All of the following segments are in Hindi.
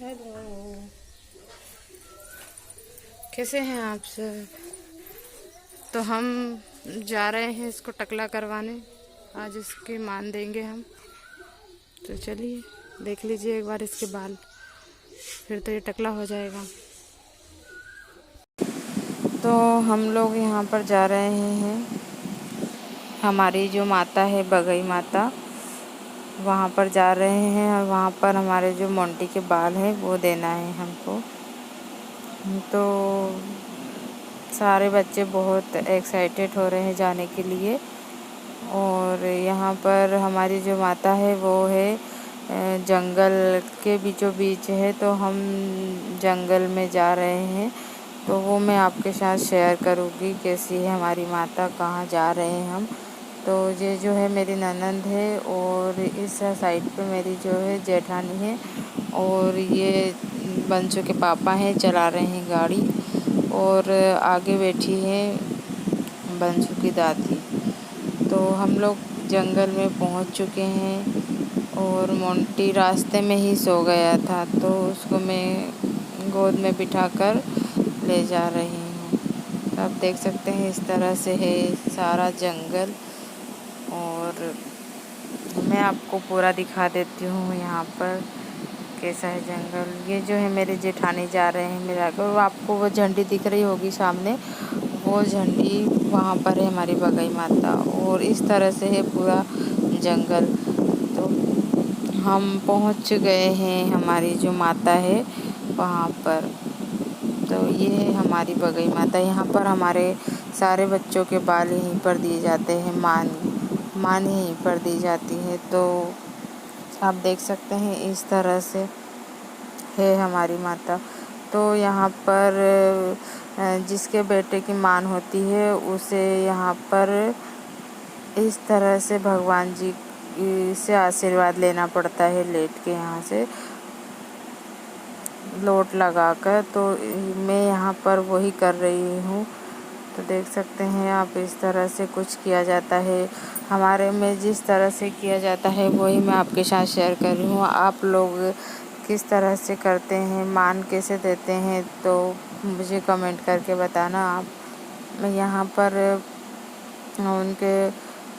हेलो, कैसे हैं आप सब। तो हम जा रहे हैं इसको टकला करवाने। आज इसके मान देंगे हम। तो चलिए देख लीजिए एक बार इसके बाल, फिर तो ये टकला हो जाएगा। तो हम लोग यहाँ पर जा रहे हैं, हमारी जो माता है बगई माता, वहाँ पर जा रहे हैं और वहाँ पर हमारे जो मोंटी के बाल हैं वो देना है हमको। तो सारे बच्चे बहुत एक्साइटेड हो रहे हैं जाने के लिए। और यहाँ पर हमारी जो माता है वो है जंगल के बीचों बीच है, तो हम जंगल में जा रहे हैं। तो वो मैं आपके साथ शेयर करूँगी कैसी है हमारी माता, कहाँ जा रहे हैं हम। तो ये जो है मेरी ननंद है और इस साइड पे मेरी जो है जेठानी है, और ये बंसू के पापा हैं, चला रहे हैं गाड़ी। और आगे बैठी है बंसू की दादी। तो हम लोग जंगल में पहुंच चुके हैं और मोंटी रास्ते में ही सो गया था, तो उसको मैं गोद में बिठाकर ले जा रही हूँ। तो आप देख सकते हैं इस तरह से है सारा जंगल, और मैं आपको पूरा दिखा देती हूँ यहाँ पर कैसा है जंगल। ये जो है मेरे जेठानी जा रहे हैं मेरा, और आपको वो झंडी दिख रही होगी सामने, वो झंडी वहाँ पर है हमारी बगई माता। और इस तरह से है पूरा जंगल। तो हम पहुँच गए हैं हमारी जो माता है वहाँ पर। तो ये है हमारी बगई माता। यहाँ पर हमारे सारे बच्चों के बाल यहीं पर दिए जाते हैं, मान यहीं पर दी जाती है। तो आप देख सकते हैं इस तरह से है हमारी माता। तो यहाँ पर जिसके बेटे की मान होती है उसे यहाँ पर इस तरह से भगवान जी से आशीर्वाद लेना पड़ता है, लेट के यहाँ से लोट लगाकर। तो मैं यहाँ पर वही कर रही हूँ। तो देख सकते हैं आप इस तरह से कुछ किया जाता है हमारे में। जिस तरह से किया जाता है वही मैं आपके साथ शेयर कर रही हूँ। आप लोग किस तरह से करते हैं, मान कैसे देते हैं, तो मुझे कमेंट करके बताना आप। मैं यहाँ पर उनके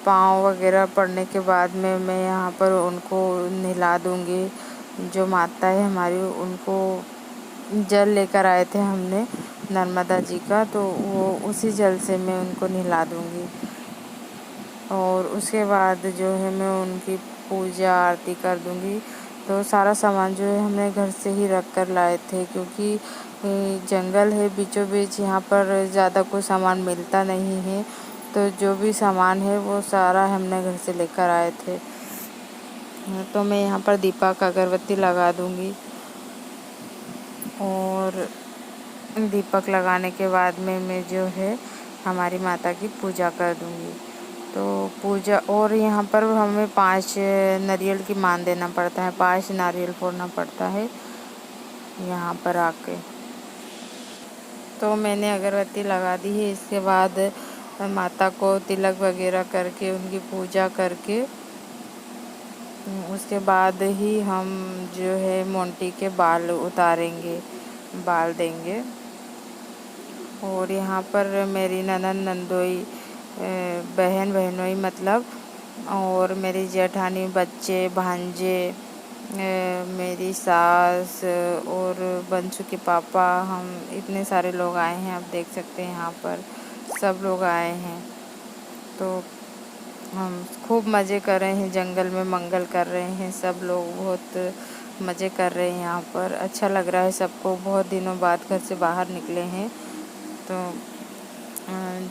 पाँव वगैरह पड़ने के बाद में मैं यहाँ पर उनको नहला दूँगी। जो माता है हमारी, उनको जल लेकर आए थे हमने नर्मदा जी का, तो वो उसी जल से मैं उनको नहला दूँगी। और उसके बाद जो है मैं उनकी पूजा आरती कर दूँगी। तो सारा सामान जो है हमने घर से ही रख कर लाए थे, क्योंकि जंगल है बीचों बीच, यहाँ पर ज़्यादा कोई सामान मिलता नहीं है। तो जो भी सामान है वो सारा हमने घर से लेकर आए थे। तो मैं यहाँ पर दीपक अगरबत्ती लगा दूँगी, और दीपक लगाने के बाद में मैं जो है हमारी माता की पूजा कर दूँगी। तो पूजा, और यहाँ पर हमें 5 नारियल की मान देना पड़ता है, 5 नारियल फोड़ना पड़ता है यहाँ पर आके। तो मैंने अगरबत्ती लगा दी है। इसके बाद माता को तिलक वगैरह करके उनकी पूजा करके उसके बाद ही हम जो है मोंटी के बाल उतारेंगे, बाल देंगे। और यहाँ पर मेरी ननद नंदोई, बहन बहनोई मतलब, और मेरी जेठानी, बच्चे, भांजे, मेरी सास और बंसू के पापा, हम इतने सारे लोग आए हैं। आप देख सकते हैं यहाँ पर सब लोग आए हैं। तो हम खूब मज़े कर रहे हैं, जंगल में मंगल कर रहे हैं। सब लोग बहुत मज़े कर रहे हैं यहाँ पर। अच्छा लग रहा है सबको, बहुत दिनों बाद घर से बाहर निकले हैं। तो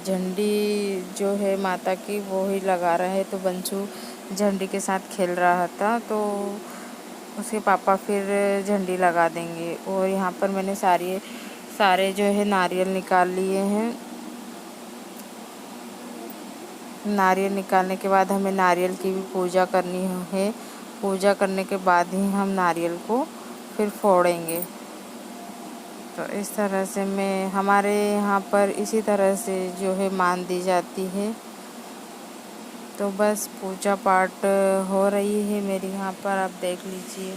झंडी जो है माता की वो ही लगा रहा है। तो बंसू झंडी के साथ खेल रहा था, तो उसके पापा फिर झंडी लगा देंगे। और यहाँ पर मैंने सारे जो है नारियल निकाल लिए हैं। नारियल निकालने के बाद हमें नारियल की भी पूजा करनी है। पूजा करने के बाद ही हम नारियल को फिर फोड़ेंगे। तो इस तरह से मैं, हमारे यहाँ पर इसी तरह से जो है मान दी जाती है। तो बस पूजा पाठ हो रही है मेरे यहाँ पर, आप देख लीजिए।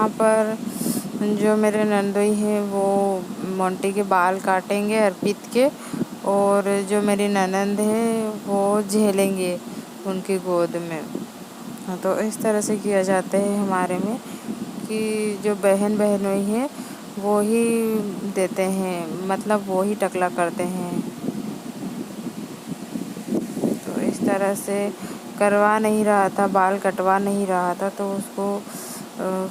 यहाँ पर जो मेरे नंदोई हैं वो मोंटी के बाल काटेंगे अर्पित के, और जो मेरी ननंद है वो झेलेंगे उनकी गोद में। तो इस तरह से किया जाता है हमारे में कि जो बहन बहनोई है वो ही देते हैं, मतलब वो ही टकला करते हैं। तो इस तरह से करवा नहीं रहा था, बाल कटवा नहीं रहा था, तो उसको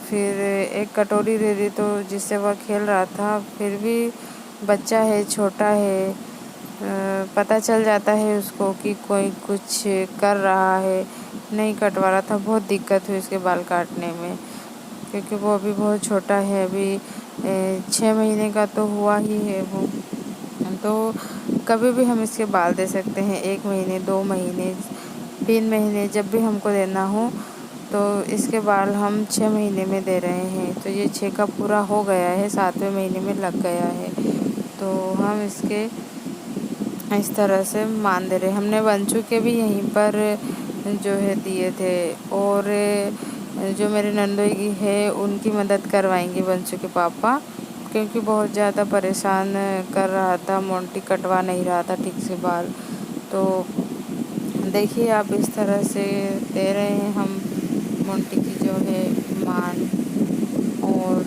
फिर एक कटोरी दे दी, तो जिससे वह खेल रहा था। फिर भी बच्चा है, छोटा है, पता चल जाता है उसको कि कोई कुछ कर रहा है। नहीं कटवा रहा था, बहुत दिक्कत हुई उसके बाल काटने में, क्योंकि वो अभी बहुत छोटा है, अभी 6 महीने का तो हुआ ही है वो। तो कभी भी हम इसके बाल दे सकते हैं, 1 महीने, 2 महीने, 3 महीने, जब भी हमको देना हो। तो इसके बाल हम 6 महीने में दे रहे हैं, तो ये 6 का पूरा हो गया है, 7वें महीने में लग गया है। तो हम इसके इस तरह से मान दे रहे। हमने वंशु के भी यहीं पर जो है दिए थे, और जो मेरे नंदोई है उनकी मदद करवाएंगे वंशु के पापा, क्योंकि बहुत ज़्यादा परेशान कर रहा था, मोंटी कटवा नहीं रहा था ठीक से बाल। तो देखिए आप इस तरह से दे रहे हैं हम मोंटी की जो है मान। और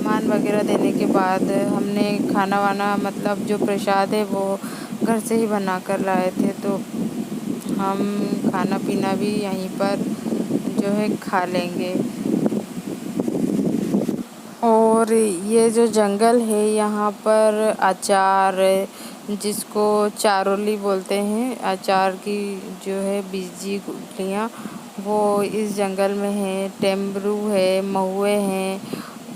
मान वगैरह देने के बाद हमने खाना वाना, मतलब जो प्रसाद है वो घर से ही बना कर लाए थे, तो हम खाना पीना भी यहीं पर जो है खा लेंगे। और ये जो जंगल है यहाँ पर अचार, जिसको चारोली बोलते हैं, अचार की जो है बीजी गुठलियाँ वो इस जंगल में है। टेम्बरू है, महुए हैं।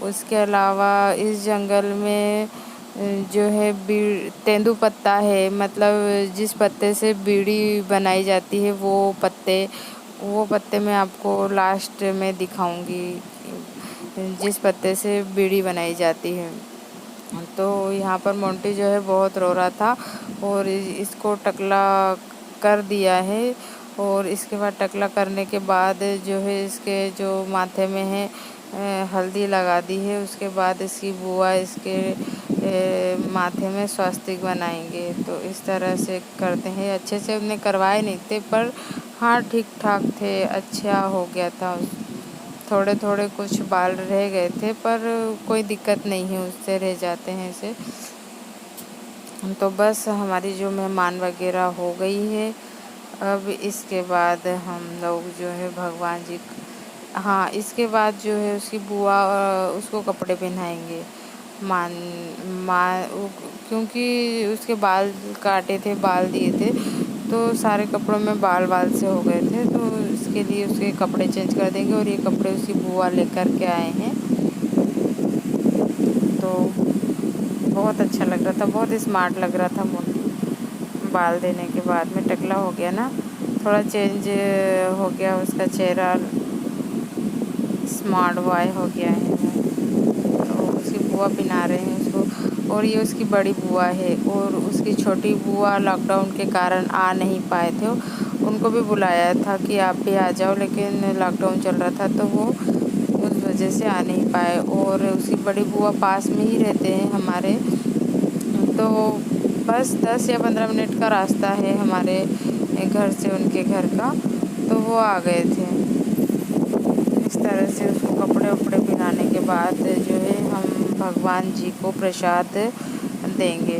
उसके अलावा इस जंगल में जो है तेंदुपत्ता है, मतलब जिस पत्ते से बीड़ी बनाई जाती है, वो पत्ते मैं आपको लास्ट में दिखाऊंगी, जिस पत्ते से बीड़ी बनाई जाती है। तो यहाँ पर मोंटी जो है बहुत रो रहा था, और इसको टकला कर दिया है। और इसके बाद टकला करने के बाद जो है इसके जो माथे में है हल्दी लगा दी है। उसके बाद इसकी बुआ इसके माथे में स्वास्तिक बनाएंगे। तो इस तरह से करते हैं। अच्छे से उन्हें करवाए नहीं थे, पर हाँ ठीक ठाक थे, अच्छा हो गया था। थोड़े थोड़े कुछ बाल रह गए थे, पर कोई दिक्कत नहीं है, उससे रह जाते हैं इसे। तो बस हमारी जो मेहमान वगैरह हो गई है। अब इसके बाद हम लोग जो है भगवान जी, हाँ इसके बाद जो है उसकी बुआ उसको कपड़े पहनाएंगे। मान क्योंकि उसके बाल काटे थे, बाल दिए थे, तो सारे कपड़ों में बाल बाल से हो गए थे, तो इसके लिए उसके कपड़े चेंज कर देंगे। और ये कपड़े उसकी बुआ लेकर के आए हैं। तो बहुत अच्छा लग रहा था, बहुत स्मार्ट लग रहा था मोंटी बाल देने के बाद में। टकला हो गया ना, थोड़ा चेंज हो गया उसका चेहरा, स्मार्ट बॉय हो गया है। तो उसकी बुआ पिना रहे हैं उसको, और ये उसकी बड़ी बुआ है। और उसकी छोटी बुआ लॉकडाउन के कारण आ नहीं पाए थे, उनको भी बुलाया था कि आप भी आ जाओ, लेकिन लॉकडाउन चल रहा था तो वो उस वजह से आ नहीं पाए। और उसकी बड़ी बुआ पास में ही रहते हैं हमारे, तो बस 10 या 15 मिनट का रास्ता है हमारे घर से उनके घर का, तो वो आ गए थे। इस तरह से उसको कपड़े उपड़े पहनाने के बाद जो है हम भगवान जी को प्रसाद देंगे।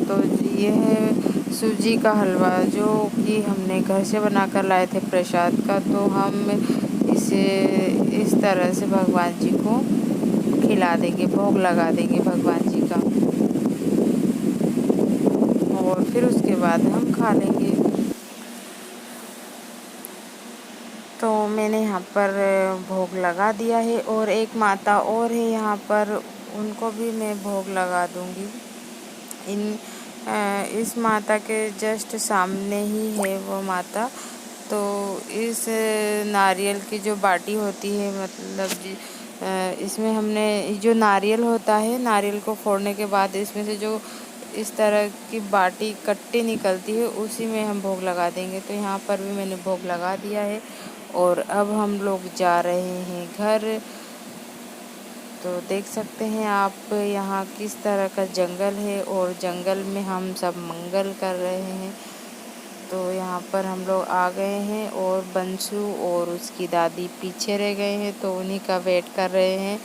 तो ये है सूजी का हलवा, जो कि हमने घर से बना कर लाए थे प्रसाद का। तो हम इसे इस तरह से भगवान जी को खिला देंगे, भोग लगा देंगे भगवान जी का, और फिर उसके बाद हम खा लेंगे। तो मैंने यहाँ पर भोग लगा दिया है, और एक माता और है यहाँ पर, उनको भी मैं भोग लगा दूँगी। इस माता के जस्ट सामने ही है वो माता। तो इस नारियल की जो बाटी होती है, मतलब इसमें हमने जो नारियल होता है, नारियल को फोड़ने के बाद इसमें से जो इस तरह की बाटी कट्टी निकलती है, उसी में हम भोग लगा देंगे। तो यहाँ पर भी मैंने भोग लगा दिया है, और अब हम लोग जा रहे हैं घर। तो देख सकते हैं आप यहाँ किस तरह का जंगल है और जंगल में हम सब मंगल कर रहे हैं। तो यहाँ पर हम लोग आ गए हैं और बंसू और उसकी दादी पीछे रह गए हैं, तो उन्हीं का वेट कर रहे हैं।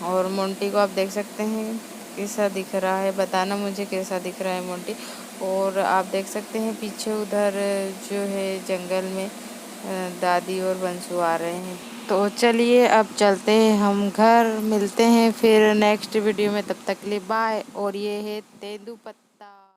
और मोंटी को आप देख सकते हैं कैसा दिख रहा है, बताना मुझे कैसा दिख रहा है मोंटी। और आप देख सकते हैं पीछे उधर जो है जंगल में दादी और बंसू आ रहे हैं। तो चलिए अब चलते हैं हम घर, मिलते हैं फिर नेक्स्ट वीडियो में, तब तक के लिए बाय। और ये है तेंदुपत्ता।